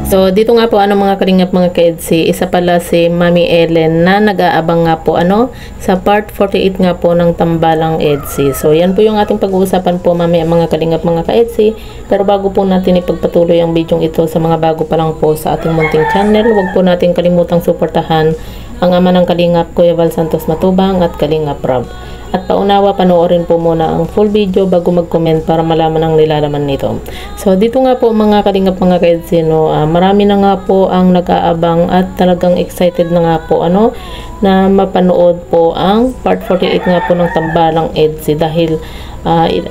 So, dito nga po, mga kalingap mga ka-EDSI, isa pala si Mami Ellen na nag-aabang nga po, sa part 48 nga po ng Tambalang EDSI. So, yan po yung ating pag-uusapan po, mga kalingap mga ka-EDSI. Pero bago po natin ipagpatuloy ang video ito sa mga bago pa lang po sa ating munting channel, huwag po natin kalimutang suportahan ang ama ng Kalingap, Kuya Val Santos Matubang at Kalingap Rob. At paunawa, panoorin po muna ang full video bago mag-comment para malaman ang nilalaman nito. So, dito nga po mga kalingap mga ka-EDSI, marami na nga po ang nag-aabang at talagang excited na nga po na mapanood po ang part 48 nga po ng Tambalang EDSI dahil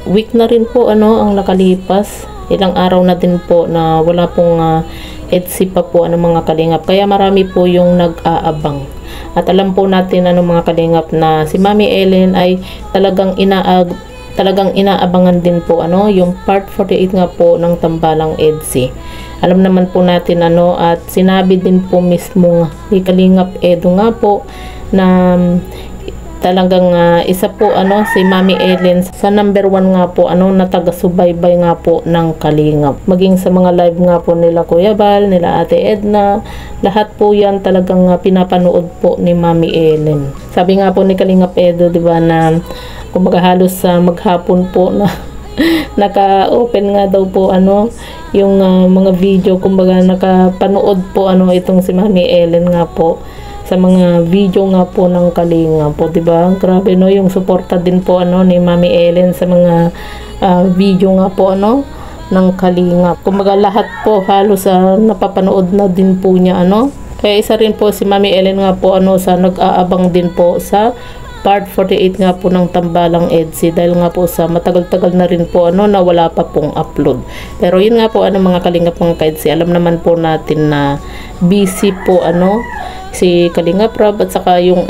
week na rin po ang nakalipas. Ilang araw na din po na wala pong EDSI pa po mga kalingap. Kaya marami po yung nag-aabang. At alam po natin mga kalingap na si Mami Ellen ay talagang inaabangan din po yung part 48 nga po ng Tambalang EDSI. Alam naman po natin at sinabi din po mismo ni Kalingap Edo nga po na talagang isa po si Mami Ellen sa number 1 nga po na taga-subaybay nga po ng Kalingap. Maging sa mga live nga po nila Kuya Val, nila Ate Edna, lahat po yan talagang pinapanood po ni Mami Ellen. Sabi nga po ni Kalingap Edo, di ba, na kumbaga halos maghapon po na naka-open nga daw po yung mga video, kumbaga nakapanood po itong si Mami Ellen nga po sa mga video nga po ng Kalingap po, diba? Grabe yung suporta din po ni Mami Ellen sa mga video nga po ng Kalingap. Kumbaga lahat po halos napapanood na din po niya Kaya isa rin po si Mami Ellen nga po sa nag-aabang din po sa part 48 nga po ng Tambalang EDSI dahil nga po sa matagal-tagal na rin po na wala pa pong upload. Pero yun nga po mga kalingap mga ka-EDSI, alam naman po natin na busy po si Kalingap Rob at saka yung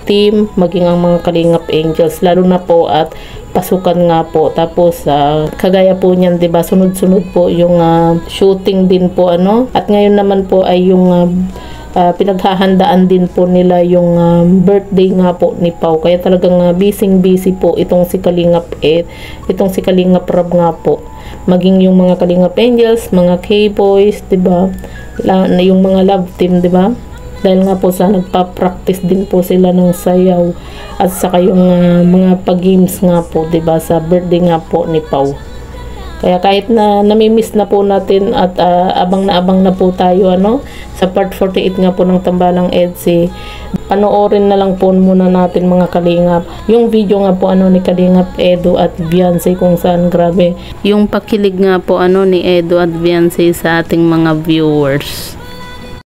team, maging ang mga Kalingap Angels, lalo na po at pasukan nga po. Tapos kagaya po niyan, 'di ba? Sunod-sunod po yung shooting din po At ngayon naman po ay yung pinaghahandaan din po nila yung birthday nga po ni Pau. Kaya talagang busy po itong si Kalingap itong si Kalingap Rob nga po. Maging yung mga Kalingap Angels, mga K-boys, 'di ba? Yung mga love team, 'di ba? Dahil nga po sa nagpa-practice din po sila ng sayaw at saka yung mga pag-games nga po, 'di ba, sa birthday nga po ni Pau. Kaya kahit na nami-miss na po natin at abang na po tayo sa part 48 nga po ng Tambalang EDSI, panoorin na lang po muna natin mga kalingap yung video nga po ni Kalingap Edo at Beyonce, kung saan grabe yung pakilig nga po ni Edo at Beyonce sa ating mga viewers.